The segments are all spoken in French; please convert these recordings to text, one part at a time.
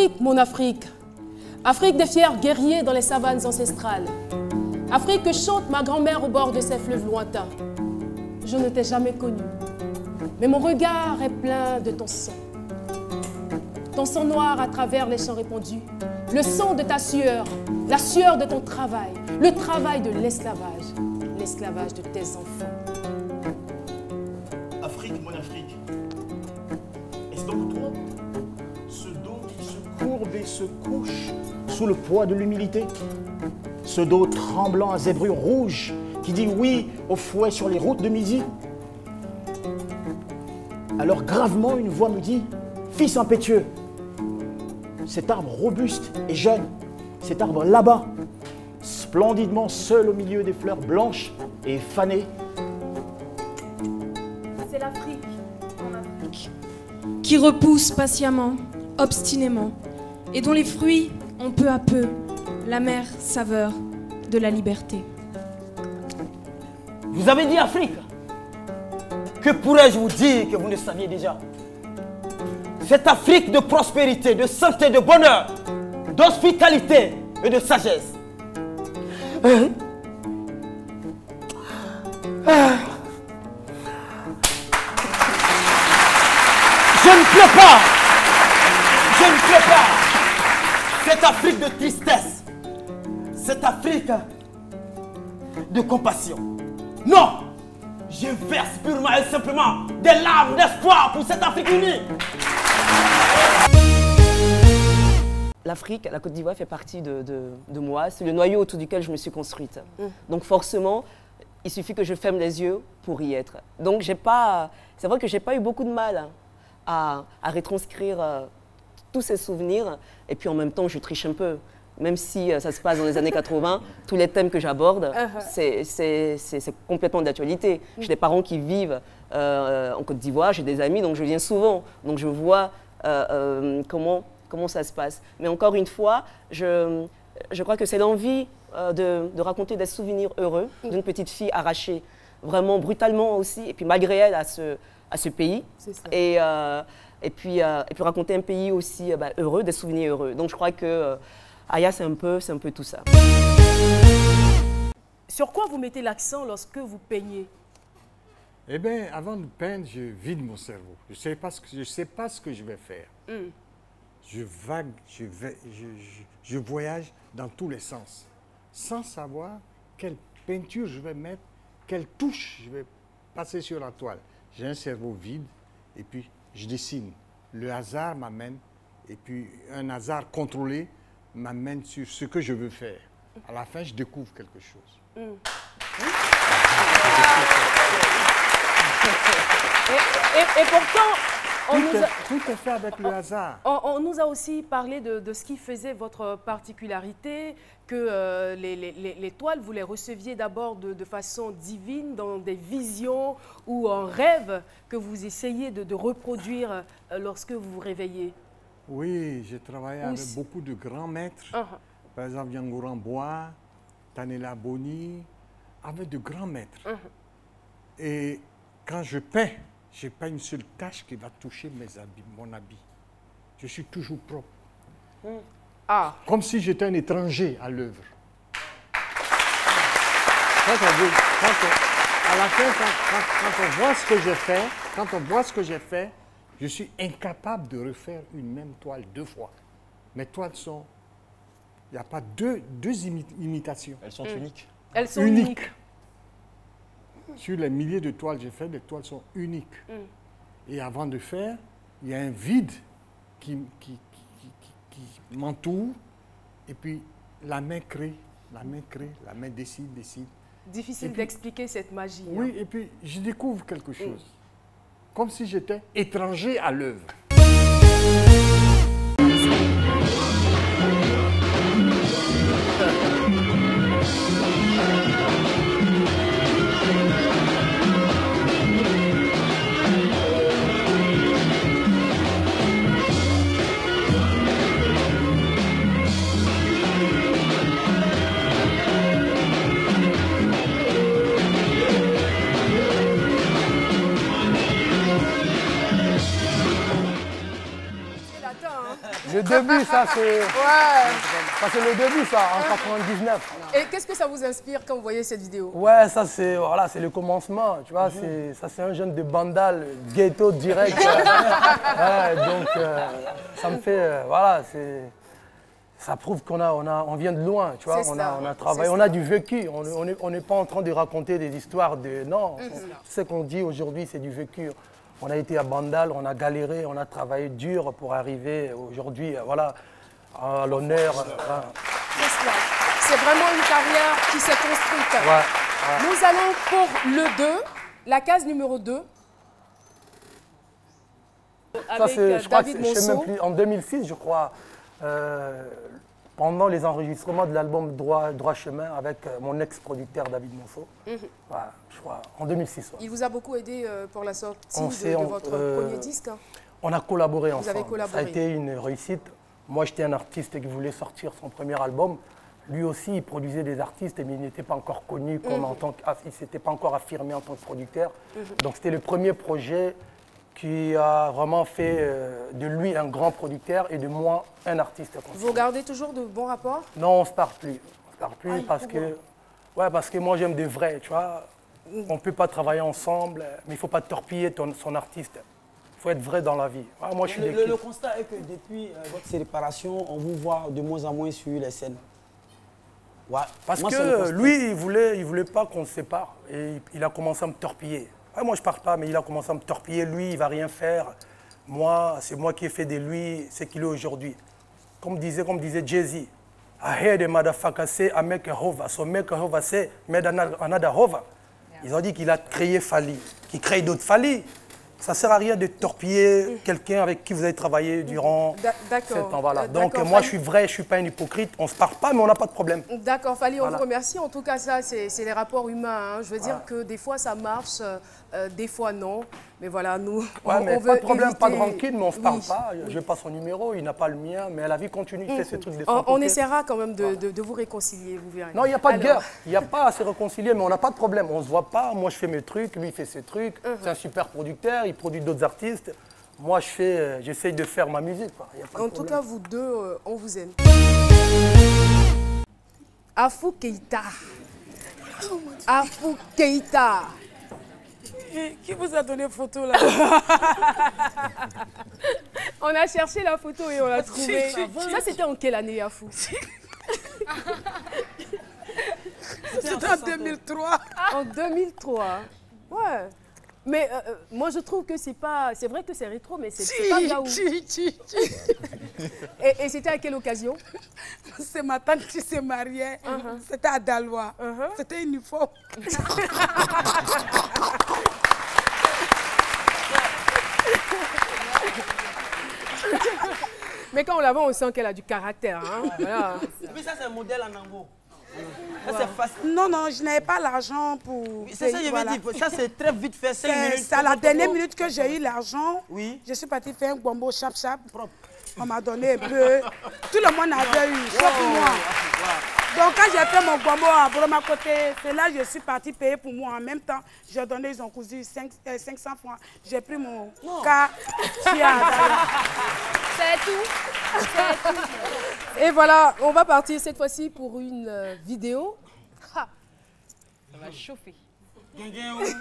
Afrique, mon Afrique. Afrique des fiers guerriers dans les savanes ancestrales. Afrique que chante ma grand-mère au bord de ces fleuves lointains. Je ne t'ai jamais connue, mais mon regard est plein de ton sang. Ton sang noir à travers les champs répandus, le sang de ta sueur, la sueur de ton travail, le travail de l'esclavage de tes enfants. Afrique, mon Afrique, est-ce donc toi, ce dos qui se courbe et se couche sous le poids de l'humilité? Ce dos tremblant à zébrure rouge qui dit oui au fouet sur les routes de midi? Alors gravement une voix me dit, fils impétueux, cet arbre robuste et jeune, cet arbre là-bas, splendidement seul au milieu des fleurs blanches et fanées. C'est l'Afrique, mon Afrique. Qui repousse patiemment, obstinément, et dont les fruits ont peu à peu l'amère saveur de la liberté. Vous avez dit Afrique. Que pourrais-je vous dire que vous ne saviez déjà? Cette Afrique de prospérité, de santé, de bonheur, d'hospitalité et de sagesse. Je ne pleure pas. Je ne pleure pas. Cette Afrique de tristesse. Cette Afrique de compassion. Non! Je verse purement et simplement des larmes d'espoir pour cette Afrique unie. L'Afrique, la Côte d'Ivoire fait partie de moi. C'est le noyau autour duquel je me suis construite. Donc forcément, il suffit que je ferme les yeux pour y être. Donc c'est vrai que je n'ai pas eu beaucoup de mal à retranscrire tous ces souvenirs. Et puis en même temps, je triche un peu. Même si ça se passe dans les années 80, tous les thèmes que j'aborde, c'est complètement d'actualité. J'ai des parents qui vivent en Côte d'Ivoire, j'ai des amis, donc je viens souvent. Donc je vois comment ça se passe. Mais encore une fois, je crois que c'est l'envie de raconter des souvenirs heureux d'une petite fille arrachée, vraiment brutalement aussi, et puis malgré elle à ce pays. Et puis raconter un pays aussi heureux, des souvenirs heureux. Donc je crois que Aya, c'est un peu tout ça. Sur quoi vous mettez l'accent lorsque vous peignez? Eh bien, avant de peindre, je vide mon cerveau. Je ne sais pas ce que je vais faire. Je vague, je voyage dans tous les sens, sans savoir quelle peinture je vais mettre, quelle touche je vais passer sur la toile. J'ai un cerveau vide et puis je dessine. Le hasard m'amène, et puis un hasard contrôlé m'amène sur ce que je veux faire. À la fin, je découvre quelque chose. Et pourtant, tout est fait avec le hasard. On nous a aussi parlé de ce qui faisait votre particularité, que les toiles, vous les receviez d'abord de façon divine, dans des visions ou en rêve que vous essayez de reproduire lorsque vous vous réveillez. Oui, j'ai travaillé avec beaucoup de grands maîtres. Par exemple, Yangoran Bois, Tanela Boni, avec de grands maîtres. Et quand je peins, je n'ai pas une seule tache qui va toucher mon habit. Je suis toujours propre. Comme si j'étais un étranger à l'œuvre. À la fin, quand on voit ce que j'ai fait, je suis incapable de refaire une même toile 2 fois. Mes toiles sont... Il n'y a pas deux imitations. Elles sont uniques. Elles sont uniques. Sur les milliers de toiles que j'ai faites, les toiles sont uniques. Et avant de faire, il y a un vide qui m'entoure. Et puis, la main crée, la main décide. Difficile d'expliquer cette magie. Oui, et puis je découvre quelque chose. Comme si j'étais étranger à l'œuvre. début, ça c'est... Ouais. Ça c'est le début, ça, en 99. Et qu'est-ce que ça vous inspire quand vous voyez cette vidéo? Ouais, ça c'est voilà, c'est le commencement, tu vois, ça c'est un jeune de Bandal, ghetto direct. Ouais, donc ça me fait, voilà, ça prouve on vient de loin, tu vois, on a travaillé, on a du vécu, on n'est pas en train de raconter des histoires de... Non, ce qu'on dit aujourd'hui, c'est du vécu. On a été à Bandal, on a galéré, on a travaillé dur pour arriver aujourd'hui, voilà, à l'honneur. Voilà. C'est vraiment une carrière qui s'est construite. Ouais, ouais. Nous allons pour le 2, la case numéro 2. Ça, c'est, je crois que David je sais même Monceau. plus, en 2006, je crois, pendant les enregistrements de l'album Droit Chemin avec mon ex-producteur David Monceau. Voilà, je crois, en 2006. Ouais. Il vous a beaucoup aidé pour la sortie On de votre premier disque. On a collaboré ensemble. Avez collaboré. Ça a été une réussite. Moi, j'étais un artiste qui voulait sortir son premier album. Lui aussi, il produisait des artistes, mais il n'était pas encore connu comme en tant il ne s'était pas encore affirmé en tant que producteur. Donc, c'était le premier projet qui a vraiment fait de lui un grand producteur et de moi un artiste. Vous gardez toujours de bons rapports? Non, on ne se parle plus. On se parle plus parce que moi, j'aime des vrais, tu vois. On ne peut pas travailler ensemble, mais il ne faut pas torpiller son artiste. Il faut être vrai dans la vie. Ah, moi, je suis le constat est que depuis votre séparation, on vous voit de moins en moins sur les scènes. Ouais. Parce moi, que lui, il voulait pas qu'on se sépare. Et il a commencé à me torpiller. Ouais, moi, je ne parle pas, mais il a commencé à me torpiller. Lui, il ne va rien faire. Moi, c'est moi qui ai fait de lui ce qu'il est aujourd'hui. Comme disait Jay-Z, I hear the motherfucker say I make a hover. So make a hover say made another hover. Ils ont dit qu'il a créé Fally, qu'il crée d'autres Fally. Ça ne sert à rien de torpiller quelqu'un avec qui vous avez travaillé durant 7 ans. Voilà. Donc moi, je suis vrai, je ne suis pas un hypocrite. On ne se parle pas, mais on n'a pas de problème. D'accord, Fally, on vous remercie. En tout cas, ça, c'est les rapports humains. Hein. Je veux dire que des fois, ça marche, des fois, non. Mais voilà, nous, on mais veut pas de problème, éviter... pas de rancune, mais on ne se parle pas. Je n'ai pas son numéro, il n'a pas le mien, mais la vie continue, il fait ses trucs de son côté. On essaiera quand même de vous réconcilier, vous verrez. Non, il n'y a pas de guerre, il n'y a pas à se réconcilier, mais on n'a pas de problème. On ne se voit pas, moi je fais mes trucs, lui il fait ses trucs. C'est un super producteur, il produit d'autres artistes. Moi j'essaye de faire ma musique. Quoi. Y a pas en de tout problème. cas, vous deux, on vous aime. Afou Keïta. Afou Keïta. Qui vous a donné photo là? On a cherché la photo et on l'a trouvée. Ça, c'était en quelle année, Afou? C'était en 2003. En 2003. Ouais. Mais moi, je trouve que c'est pas... C'est vrai que c'est rétro, mais c'est pas Gaou. Et c'était à quelle occasion? C'est ma tante qui s'est mariée. C'était à Dalois. C'était uniforme. Mais quand on la voit, on sent qu'elle a du caractère. Hein? Voilà. Et puis ça, c'est un modèle en ango. Ça, c'est facile. Non, non, je n'avais pas l'argent pour... C'est ça, je veux dire. Ça, c'est très vite fait, 5 minutes. C'est à la dernière minute que j'ai eu l'argent. Oui. Je suis partie faire un gombo chap-chap. On m'a donné un peu. Tout le monde avait eu, sauf moi. Donc quand j'ai fait mon gombo à Broma côté, c'est là que je suis partie payer pour moi. En même temps, j'ai donné, ils ont cousu 500 francs. J'ai pris mon cas. C'est tout. Et voilà, on va partir cette fois-ci pour une vidéo. Ha. Ça va chauffer. Joyeux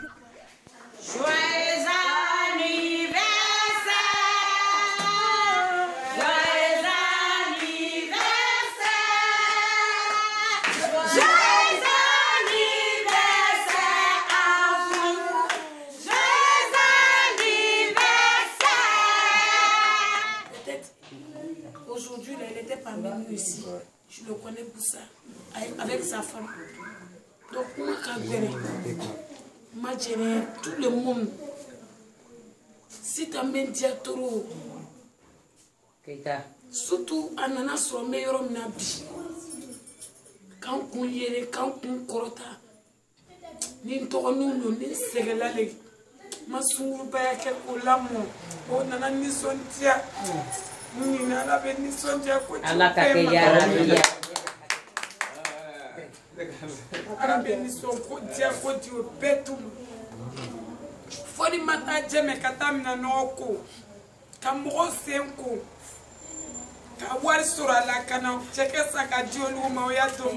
anniversaire! Joyeux anniversaire! Joyeux anniversaire à vous! Joyeux anniversaire! Peut-être aujourd'hui, il n'était pas même ici. Je le connais pour ça, avec sa femme. Donc, moi, quand tout le monde, si tu as mis Diatoro, surtout Anana sur le meilleur nabi, quand on y est, quand on corota, ni tournou, ni ségalale, ma soubaya quelque lamo, on a ni son tia, ni n'a pas ni son tia, quoi. Arabenisson dia kodi o betum foni mata jeme katamina noko kamro senko ka wari sɔrɔ a la ka na cɛkɛ san ka di olu ma o y'a to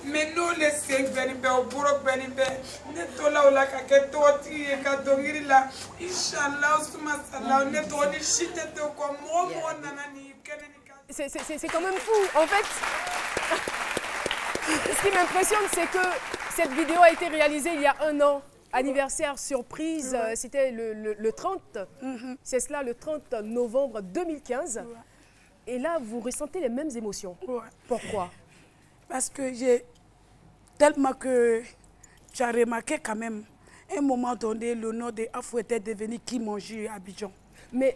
mais n'olu sen bɛnnen bɛ o bolo bɛnnen bɛ ne tola o la ka kɛ tɔgɔtigi ye ka dɔnkili la inshallah suma sala ne tɔgɔ ni si tɛ to kɔ mɔgɔ mɔgɔ nana ni kɛnɛ ni ka. C'est quand même fou. En fait, ce qui m'impressionne, c'est que cette vidéo a été réalisée il y a 1 an. Anniversaire surprise, c'était le 30, c'est cela, le 30 novembre 2015. Et là, vous ressentez les mêmes émotions. Pourquoi? Parce que tellement que tu as remarqué quand même, à un moment donné, le nom de Afou était devenu Qui Mange à Abidjan. Mais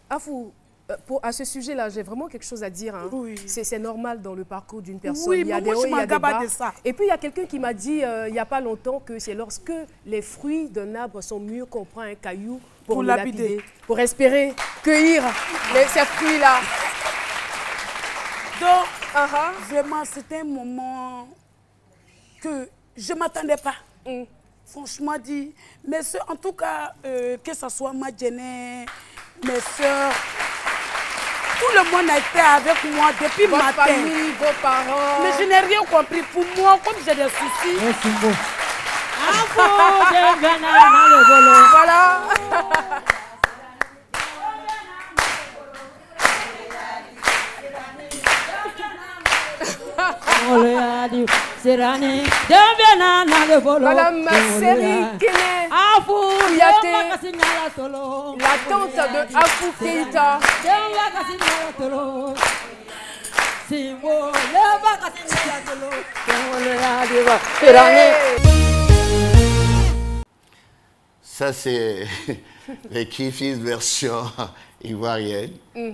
Afou, à ce sujet-là, j'ai vraiment quelque chose à dire. Hein. Oui. C'est normal dans le parcours d'une personne. Oui, il y a des hauts, il y a des bas. Et puis, il y a quelqu'un qui m'a dit, il n'y a pas longtemps, que c'est lorsque les fruits d'un arbre sont mûrs qu'on prend un caillou pour le lapider, pour espérer cueillir ces fruits-là. Donc, vraiment, c'était un moment que je ne m'attendais pas. Franchement dit. Mais en tout cas, que ce soit ma Jenny, mes soeurs, tout le monde a été avec moi depuis votre matin. Famille, vos parents. Mais je n'ai rien compris. Pour moi, comme j'ai des soucis. Voilà. Madame Seri Kene Kouyaté, la tante de Afou Keïta. Ça, c'est les Kifis version ivoirienne.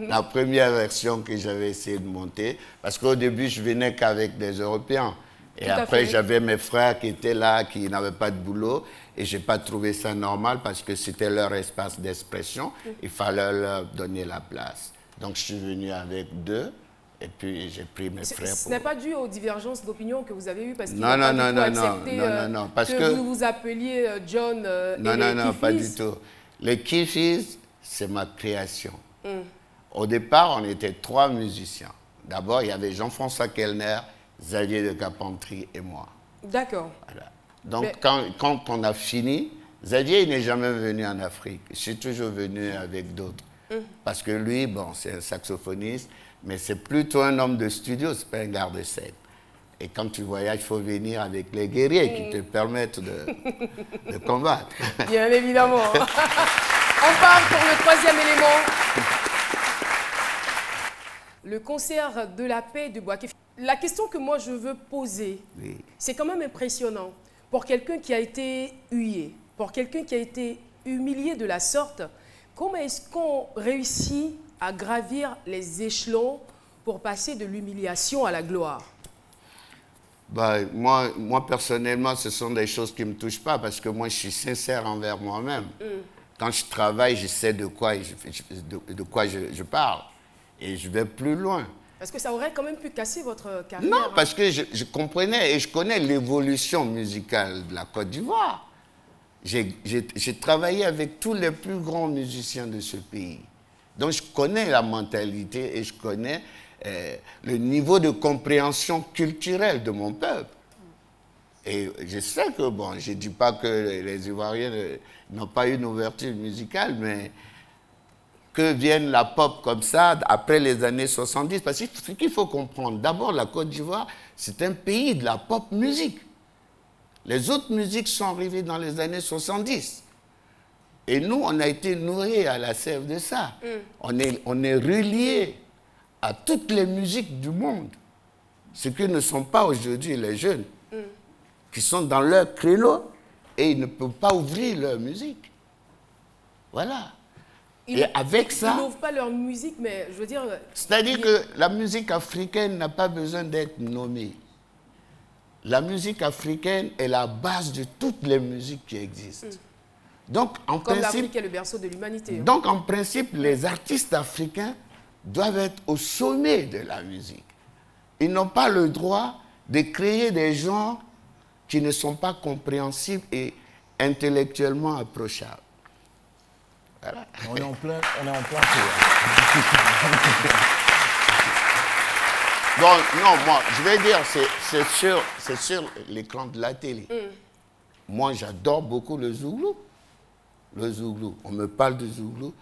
La première version que j'avais essayé de monter. Parce qu'au début, je venais qu'avec des Européens. Et après, j'avais mes frères qui étaient là, qui n'avaient pas de boulot. Et je n'ai pas trouvé ça normal parce que c'était leur espace d'expression. Il fallait leur donner la place. Donc, je suis venu avec 2. Et puis, j'ai pris mes frères pour... Ce n'est pas dû aux divergences d'opinion que vous avez eues parce qu'il non, n'a non, pas accepté parce que vous vous appeliez John non, pas du tout. Les Kifis, c'est ma création. Au départ, on était 3 musiciens. D'abord, il y avait Jean-François Kellner, Xavier de Carpentry et moi. D'accord. Voilà. Donc, quand on a fini, Xavier n'est jamais venu en Afrique. Je suis toujours venu avec d'autres. Parce que lui, bon, c'est un saxophoniste, mais c'est plutôt un homme de studio, c'est pas un garde-scène. Et quand tu voyages, il faut venir avec les guerriers qui te permettent de combattre. Bien évidemment. On part pour le 3e élément. Le concert de la paix de Bouaké. La question que moi je veux poser, c'est quand même impressionnant. Pour quelqu'un qui a été hué, pour quelqu'un qui a été humilié de la sorte, comment est-ce qu'on réussit à gravir les échelons pour passer de l'humiliation à la gloire? Bah, moi, personnellement, ce sont des choses qui ne me touchent pas parce que moi, je suis sincère envers moi-même. Quand je travaille, je sais de quoi je parle. Et je vais plus loin. Parce que ça aurait quand même pu casser votre carrière. Non, parce que je comprenais et je connais l'évolution musicale de la Côte d'Ivoire. J'ai travaillé avec tous les plus grands musiciens de ce pays. Donc je connais la mentalité et je connais le niveau de compréhension culturelle de mon peuple. Et je sais que, bon, je ne dis pas que les Ivoiriens n'ont pas eu une ouverture musicale, mais que vienne la pop comme ça après les années 70. Parce que ce qu'il faut comprendre, d'abord, la Côte d'Ivoire, c'est un pays de la pop musique. Les autres musiques sont arrivées dans les années 70. Et nous, on a été nourris à la sève de ça. On est reliés à toutes les musiques du monde. Ce que ne sont pas aujourd'hui les jeunes, qui sont dans leur créneau et ils ne peuvent pas ouvrir leur musique. Voilà. Et avec ça... Ils n'ouvrent pas leur musique, mais je veux dire... C'est-à-dire que la musique africaine n'a pas besoin d'être nommée. La musique africaine est la base de toutes les musiques qui existent. Donc, en Comme principe, l'Afrique est le berceau de l'humanité. Donc, en principe, les artistes africains doivent être au sommet de la musique. Ils n'ont pas le droit de créer des genres qui ne sont pas compréhensibles et intellectuellement approchables. Voilà. On est en plein Donc, non, moi, je vais dire, c'est sur l'écran de la télé. Moi, j'adore beaucoup le Zouglou. Le Zouglou. On me parle de Zouglou.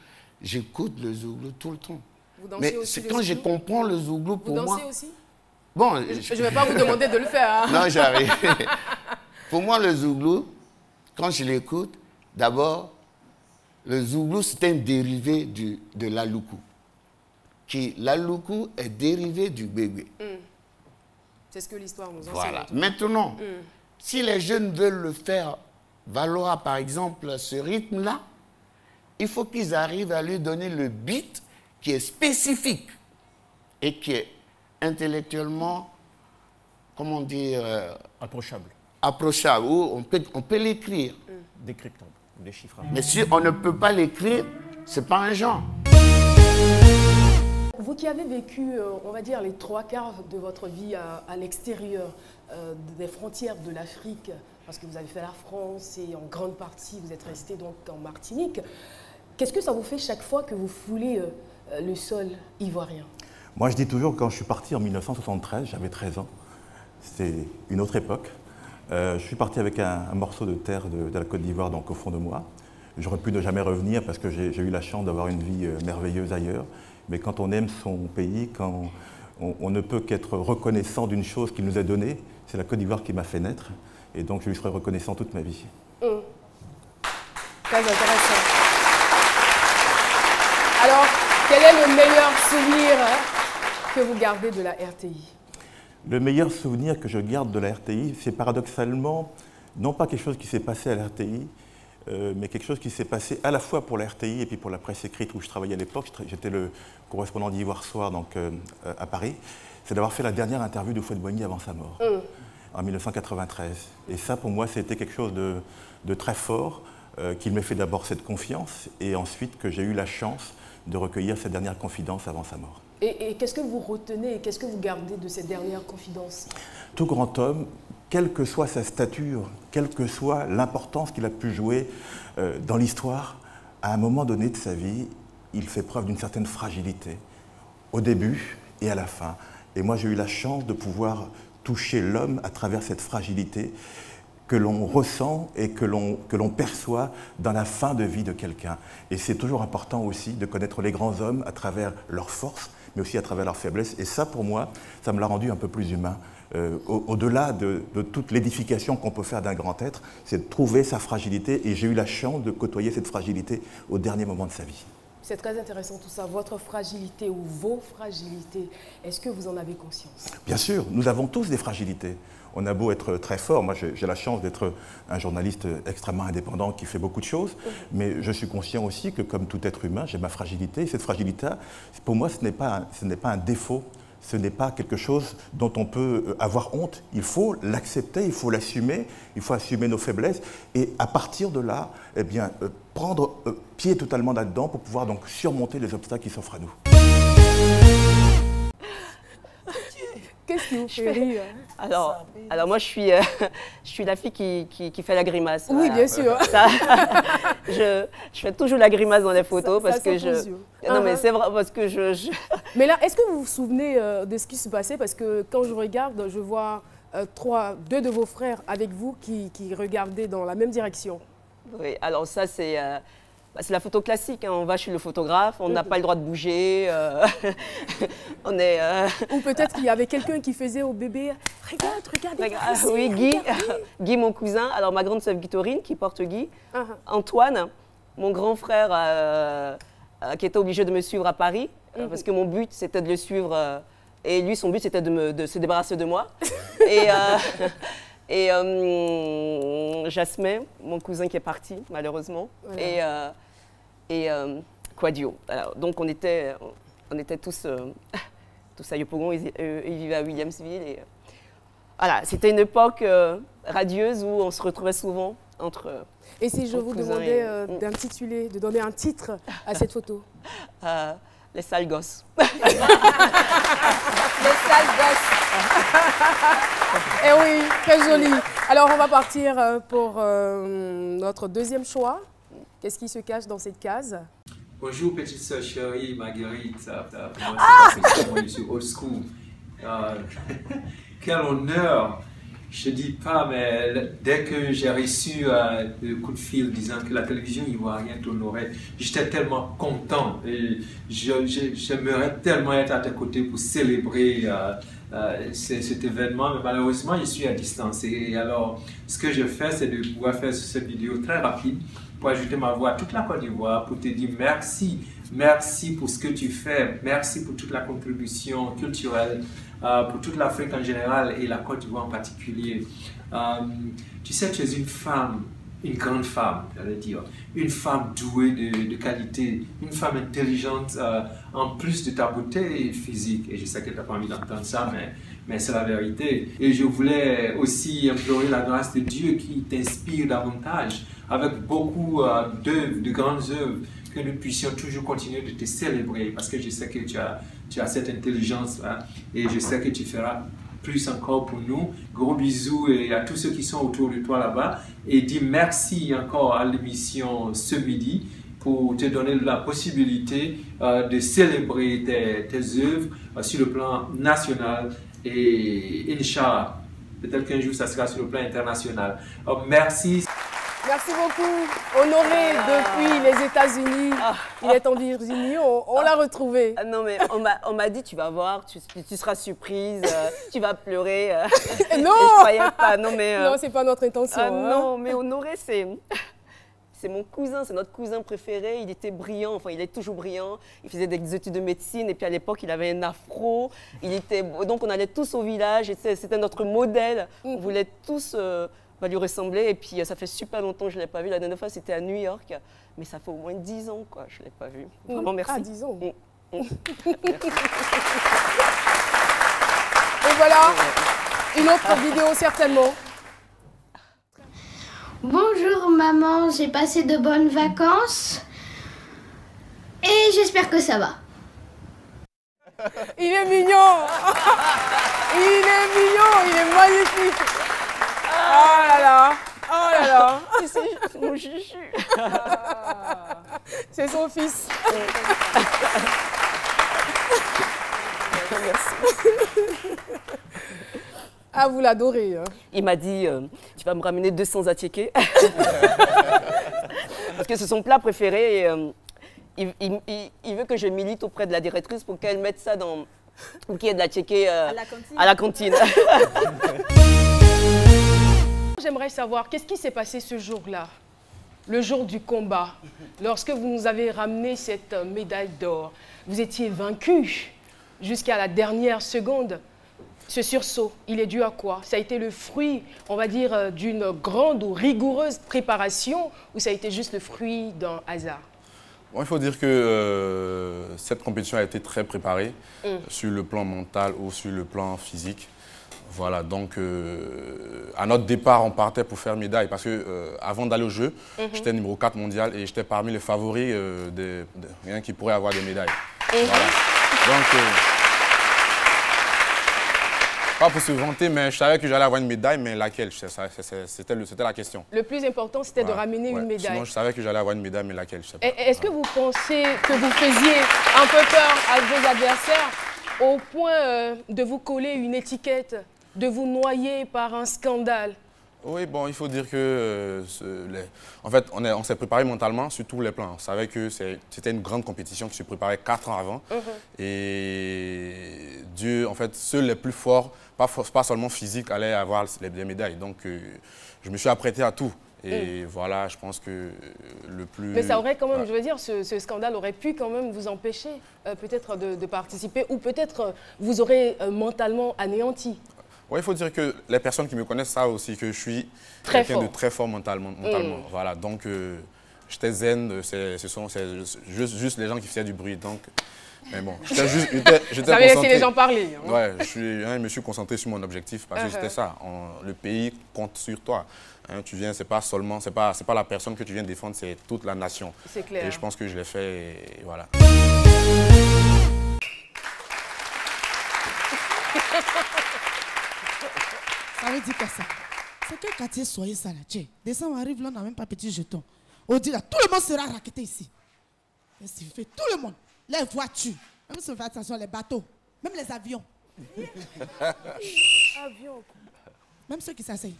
J'écoute le Zouglou tout le temps. Vous dansez Mais aussi c'est le quand je Zouglou? comprends le Zouglou, pour Vous moi... dansez aussi? Bon, je ne vais pas vous demander de le faire. Hein. Non, j'arrive. Pour moi, le Zouglou, quand je l'écoute, d'abord, le Zouglou, c'est un dérivé de l'aloukou. L'aloukou est dérivé du bébé. C'est ce que l'histoire nous enseigne. Voilà. Maintenant, si les jeunes veulent le faire valoir, par exemple, ce rythme-là, il faut qu'ils arrivent à lui donner le beat qui est spécifique et qui est intellectuellement, comment dire... approchable. Approchable, où on peut l'écrire. Décryptable, déchiffrable. Mais si on ne peut pas l'écrire, c'est pas un genre. Vous qui avez vécu, on va dire, les 3/4 de votre vie à l'extérieur des frontières de l'Afrique, parce que vous avez fait la France et en grande partie vous êtes resté donc en Martinique, qu'est-ce que ça vous fait chaque fois que vous foulez le sol ivoirien? Moi, je dis toujours, quand je suis parti en 1973, j'avais 13 ans, c'était une autre époque. Je suis parti avec un morceau de terre de la Côte d'Ivoire donc au fond de moi. J'aurais pu ne jamais revenir parce que j'ai eu la chance d'avoir une vie merveilleuse ailleurs. Mais quand on aime son pays, quand on ne peut qu'être reconnaissant d'une chose qu'il nous a donnée, c'est la Côte d'Ivoire qui m'a fait naître. Et donc je lui serai reconnaissant toute ma vie. Très intéressant. Alors, quel est le meilleur souvenir que vous gardez de la RTI? Le meilleur souvenir que je garde de la RTI, c'est paradoxalement, non pas quelque chose qui s'est passé à la RTI, mais quelque chose qui s'est passé à la fois pour la RTI et puis pour la presse écrite où je travaillais à l'époque. J'étais le correspondant d'Ivoire Soir donc, à Paris. C'est d'avoir fait la dernière interview de Houphouët-Boigny avant sa mort, en 1993. Et ça, pour moi, c'était quelque chose de très fort, qu'il m'ait fait d'abord cette confiance et ensuite que j'ai eu la chance de recueillir cette dernière confidence avant sa mort. Et qu'est-ce que vous retenez, qu'est-ce que vous gardez de cette dernière confidence? Tout grand homme, quelle que soit sa stature, quelle que soit l'importance qu'il a pu jouer dans l'histoire, à un moment donné de sa vie, il fait preuve d'une certaine fragilité, au début et à la fin. Et moi, j'ai eu la chance de pouvoir toucher l'homme à travers cette fragilité que l'on ressent et que l'on perçoit dans la fin de vie de quelqu'un. Et c'est toujours important aussi de connaître les grands hommes à travers leurs forces, mais aussi à travers leurs faiblesses. Et ça, pour moi, ça me l'a rendu un peu plus humain. Au-delà de toute l'édification qu'on peut faire d'un grand être, c'est de trouver sa fragilité. Et j'ai eu la chance de côtoyer cette fragilité au dernier moment de sa vie. C'est très intéressant tout ça. Votre fragilité ou vos fragilités, est-ce que vous en avez conscience? Bien sûr, nous avons tous des fragilités. On a beau être très fort, moi j'ai la chance d'être un journaliste extrêmement indépendant qui fait beaucoup de choses, mais je suis conscient aussi que comme tout être humain, j'ai ma fragilité. Et cette fragilité, pour moi, ce n'est pas un défaut, ce n'est pas quelque chose dont on peut avoir honte. Il faut l'accepter, il faut l'assumer, il faut assumer nos faiblesses et à partir de là, eh bien, prendre pied totalement là-dedans pour pouvoir donc surmonter les obstacles qui s'offrent à nous. Qu'est-ce qui vous fait rire? Alors moi, je suis la fille qui fait la grimace. Oui, voilà. bien sûr. Ça, je fais toujours la grimace dans les photos parce que Non, mais c'est vrai, parce que Mais là, est-ce que vous vous souvenez de ce qui se passait? Parce que quand je regarde, je vois deux de vos frères avec vous qui regardaient dans la même direction. Oui, alors ça, c'est la photo classique. Hein. On va chez le photographe, on n'a pas le droit de bouger. On est, Ou peut-être qu'il y avait quelqu'un qui faisait au bébé « Regarde, oui, Guy, mon cousin. Alors, ma grande sœur Victorine, qui porte Guy. Antoine, mon grand frère, qui était obligé de me suivre à Paris, parce que mon but, c'était de le suivre. Et lui, son but, c'était de se débarrasser de moi. Et Jasmin, mon cousin qui est parti, malheureusement. Voilà. Et Quadio. Alors, donc, on était tous à Yopougon, ils vivaient à Williamsville. Et, voilà, c'était une époque radieuse où on se retrouvait souvent entre. Et si je vous demandais d'intituler, de donner un titre à cette photo? Les sales gosses. Les sales gosses. Eh oui, très joli. Alors, on va partir pour notre deuxième choix. Qu'est-ce qui se cache dans cette case? Bonjour, petite sœur chérie, Marguerite. Moi, je suis old school. Quel honneur! Je ne dis pas, mais dès que j'ai reçu le coup de fil disant que la télévision ivoirienne t'honorait, j'étais tellement content et j'aimerais tellement être à tes côtés pour célébrer cet événement, mais malheureusement, je suis à distance. Et alors, ce que je fais, c'est de pouvoir faire cette vidéo très rapide pour ajouter ma voix à toute la Côte d'Ivoire, pour te dire merci. Merci pour ce que tu fais. Merci pour toute la contribution culturelle, pour toute l'Afrique en général et la Côte d'Ivoire en particulier. Tu sais, tu es une femme, une grande femme, j'allais dire. Une femme douée de qualité, une femme intelligente, en plus de ta beauté physique. Et je sais que tu n'as pas envie d'entendre ça, mais c'est la vérité. Et je voulais aussi implorer la grâce de Dieu qui t'inspire davantage, avec beaucoup d'œuvres, de grandes œuvres, que nous puissions toujours continuer de te célébrer, parce que je sais que tu as cette intelligence là, et je sais que tu feras plus encore pour nous. Gros bisous et à tous ceux qui sont autour de toi là-bas, et dis merci encore à l'émission ce midi pour te donner la possibilité de célébrer tes œuvres sur le plan national, et Inch'Allah, peut-être qu'un jour ça sera sur le plan international. Merci. Merci beaucoup. Honoré depuis les États-Unis. Il est en Virginie, on l'a retrouvé. Non, mais on m'a dit, tu vas voir, tu seras surprise, tu vas pleurer. Non. Et je croyais pas. Non, mais non, c'est pas notre intention. Hein. Non, mais Honoré, c'est mon cousin, c'est notre cousin préféré. Il était brillant, enfin il est toujours brillant. Il faisait des études de médecine et puis à l'époque il avait un afro. Donc on allait tous au village et c'était notre modèle. On voulait tous lui ressembler, et puis ça fait super longtemps que je ne l'ai pas vu. La dernière fois c'était à New York, mais ça fait au moins 10 ans quoi, je ne l'ai pas vu. Vraiment merci. 10 ans. Et voilà, une autre vidéo certainement. Bonjour maman, j'ai passé de bonnes vacances et j'espère que ça va. Il est mignon. Il est mignon, il est magnifique. Oh là là, oh là là. C'est mon chuchu. C'est son fils. Merci. Ah, vous l'adorez. Hein. Il m'a dit, tu vas me ramener 200 attiékés. Parce que c'est son plat préféré. Et, il veut que je milite auprès de la directrice pour qu'elle mette ça dans... Pour qu'il y ait de l'attiéké à la cantine. J'aimerais savoir, qu'est-ce qui s'est passé ce jour-là, le jour du combat, lorsque vous nous avez ramené cette médaille d'or. Vous étiez vaincu jusqu'à la dernière seconde. Ce sursaut, il est dû à quoi? Ça a été le fruit, on va dire, d'une grande ou rigoureuse préparation, ou ça a été juste le fruit d'un hasard? Bon, il faut dire que cette compétition a été très préparée sur le plan mental ou sur le plan physique. Voilà, donc à notre départ, on partait pour faire médaille parce que avant d'aller au jeu, j'étais numéro 4 mondial et j'étais parmi les favoris qui pourraient avoir des médailles. Voilà. Donc, pas pour se vanter, mais je savais que j'allais avoir une médaille, mais laquelle? C'était la question. Le plus important, c'était de ramener une médaille. Sinon, je savais que j'allais avoir une médaille, mais laquelle? Est-ce que vous pensez que vous faisiez un peu peur à vos adversaires au point de vous coller une étiquette, de vous noyer par un scandale? Oui, bon, il faut dire que, en fait, on s'est préparé mentalement sur tous les plans. On savait que c'était une grande compétition qui se préparait 4 ans avant. Et Dieu, en fait, seuls les plus forts, pas seulement physiques, allaient avoir les médailles. Donc, je me suis apprêté à tout. Et voilà, je pense que le plus... Mais ça aurait quand même, je veux dire, ce scandale aurait pu quand même vous empêcher peut-être de participer, ou peut-être vous aurez mentalement anéanti. Oui, il faut dire que les personnes qui me connaissent savent aussi que je suis quelqu'un de très fort mentalement. Voilà, donc j'étais zen, ce sont juste les gens qui faisaient du bruit. Donc, mais bon, j'étais Vous avez laissé les gens parler. Hein. Ouais, je me suis concentré sur mon objectif parce que c'était ça. Le pays compte sur toi. Hein, tu viens, c'est pas la personne que tu viens défendre, c'est toute la nation. C'est clair. Et je pense que je l'ai fait et voilà. Ça veut dire que ça. C'est quel quartier soyez ça là? Tiens, descends, on arrive là, on n'a même pas petit jeton. On dit là, tout le monde sera raquetté ici. Qu'est-ce qu'il fait? Tout le monde. Les voitures, même si on fait attention, les bateaux, même les avions. Avion. Même ceux qui s'asseyent.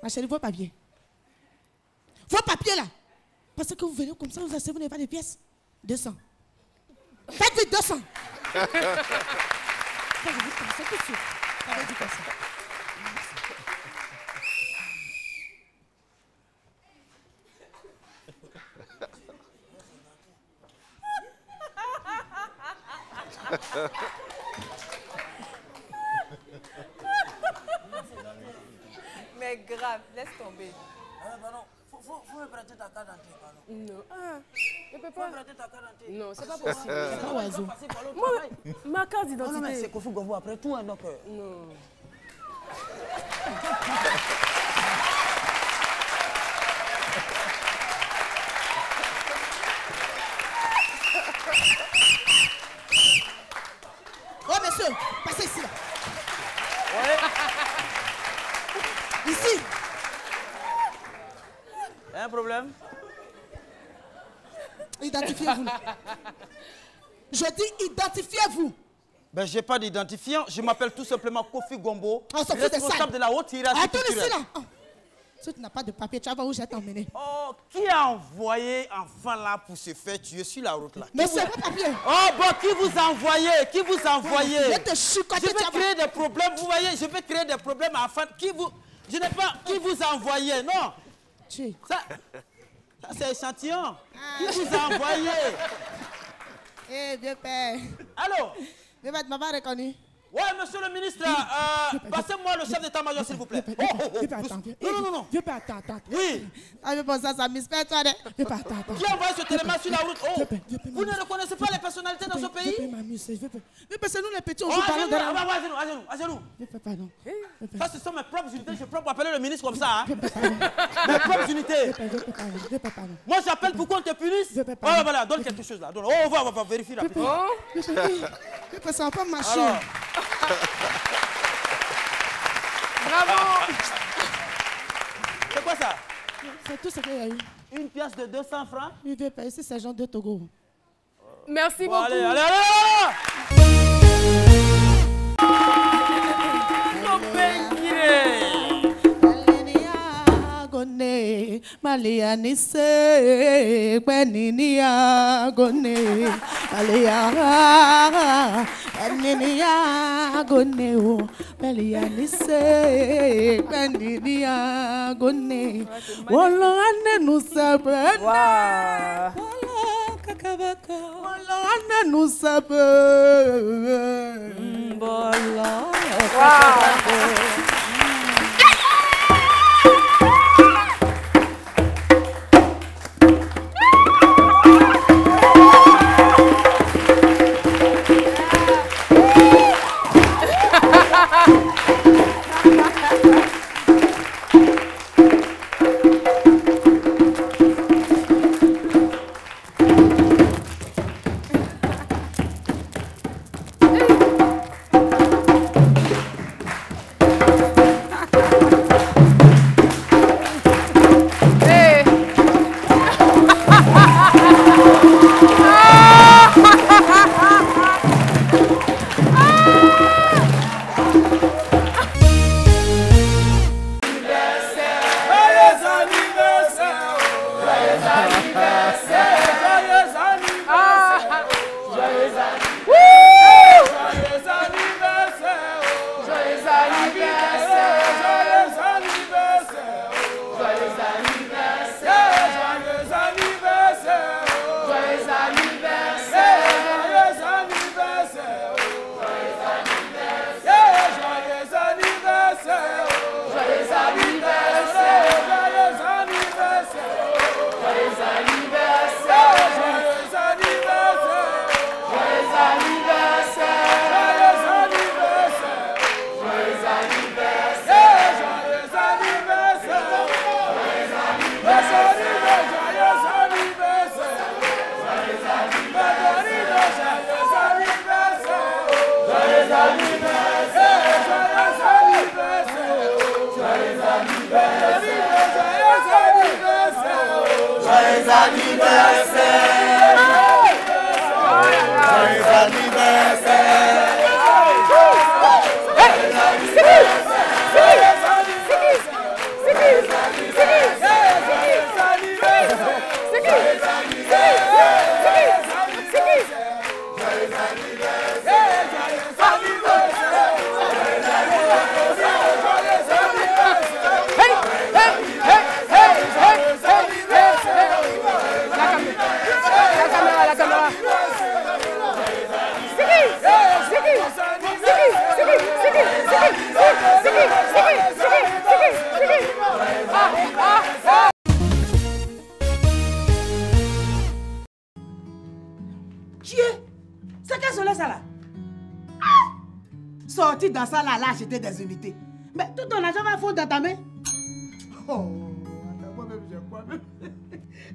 Ma chérie, vos papiers. Vos papiers là. Parce que vous venez comme ça, vous asseyez, vous n'avez pas de pièces. 200. Faites vite 200. Ça, je vous passe tout de suite. Ça va être comme ça. Mais grave, laisse tomber. Faut me prêter ta carte d'entrée, pardon. Non. Ah, je peux pas. Faut me prêter ta carte d'entrée. Non, c'est pas possible. C'est pas oiseau. Moi, ma carte d'identité. Non, mais c'est Kofi Gobo après tout, hein, donc. Non. Oh, monsieur, passez ici là. Ouais. Ici. Y a un problème? Identifiez-vous. Je dis identifiez-vous. Ben, j'ai pas d'identifiant. Je m'appelle tout simplement Kofi Gombo, On s'en fout de ça. responsable de la haute hiérarchie Attends ici culturelle. là. Oh. Si tu n'as pas de papier, tu vas voir où je vais t'emmener. Oh, qui a envoyé enfant là pour se faire tuer sur la route là? Mais c'est pas papier. Oh bon, qui vous a envoyé? Qui vous a envoyé? Je vais te chicoter. Je vais créer des problèmes, vous voyez, je vais créer des problèmes enfant. Qui vous... Je n'ai pas... Qui vous a envoyé? Non. Ça c'est échantillon. Qui vous a envoyé? Eh, vieux père. Allô? Vieux père, tu m'as pas reconnu. Ouais, monsieur le ministre, passez-moi le chef d'état-major, s'il vous plaît. Non. Vieux père, attends. Oui. Ah, mais bon, ça m'espère, toi. Vieux père, attends. Qui a envoyé ce téléma sur la route? Oh, vous ne reconnaissez pas les personnalités dans ce pays? Vieux père, c'est nous les petits, on Oh, joue à ballon genoux, derrière. à genoux. Vieux père, pardon. Ça, ce sont mes propres unités. Je peux appeler le ministre comme ça. Hein? Mes propres unités. Vieux père, pardon. Moi, j'appelle pour qu'on te punisse. Voilà, donne quelque chose là. Donne. Oh, on va vérifier rapidement. Vieux père, ça va pas marcher. Alors. Bravo. C'est quoi ça? C'est tout ce qu'il y a eu. Une pièce de 200 francs? Oui, vieux père, ici, c'est Jean de Togo. Merci Bon, beaucoup. allez. Malia nise kweninia gone Malia kweninia gone o Malia nise kweninia gone Wolo ane nusabe Wolo kakabaka Wolo ane nusabe Wolo kakabaka Joyeux anniversaire. C'est quel soleil ça là? Ah! Sorti dans ça là, là, acheter des unités. Mais tout ton argent va fondre dans ta main. Oh, moi-même, j'ai quoi même?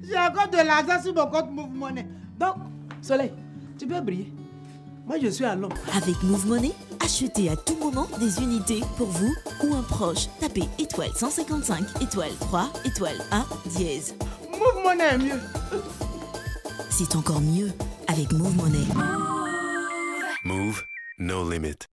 J'ai encore de l'argent sur mon compte Move Money. Donc, Soleil, tu peux briller. Moi, je suis à l'homme. Avec Move Money, achetez à tout moment des unités pour vous ou un proche. Tapez étoile 155, étoile 3, étoile 1, dièse. Move Money est mieux. C'est encore mieux avec Move Money. Move, no limit.